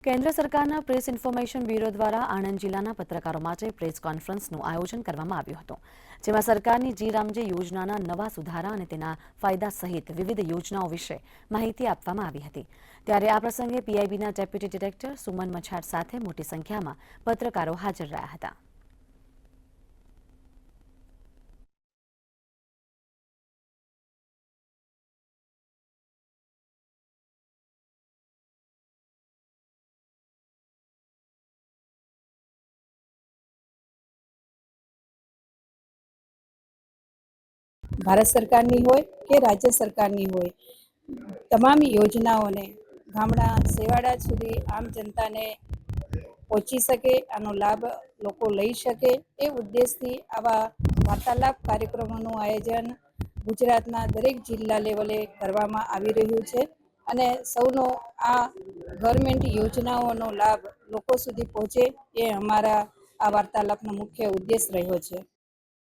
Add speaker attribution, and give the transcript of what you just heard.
Speaker 1: કેન્દ્ર સરકારના press information bureau દ્વારા આણંદ જિલ્લાના પત્રકારો માટે પ્રેસ કોન્ફરન્સનું આયોજન કરવામાં આવ્યું હતું, જેમાં સરકારની જી રામજી યોજનાના નવા સુધારા અને તેના ફાયદા સહિત વિવિધ યોજનાઓ વિશે માહિતી આપવામાં આવી હતી। ત્યારે આ પ્રસંગે પીઆઈબીના ડેપ્યુટી ડિરેક્ટર સુમન મછાડ સાથે મોટી સંખ્યામાં પત્રકારો હાજર રહ્યા હતા।
Speaker 2: ભારત સરકારની હોય કે રાજ્ય સરકારની હોય, તમામ યોજનાઓને ગામડા છેવાડા સુધી આમ જનતાને પહોંચી શકે, આનો લાભ લોકો લઈ શકે એ ઉદ્દેશથી આવા વાર્તાલાપ કાર્યક્રમોનું આયોજન ગુજરાતના દરેક જિલ્લા લેવલે કરવામાં આવી રહ્યું છે અને સૌનો આ ગવર્મેન્ટ યોજનાઓનો લાભ લોકો સુધી પહોંચે એ અમારા આ વાર્તાલાપનો મુખ્ય ઉદ્દેશ રહ્યો છે।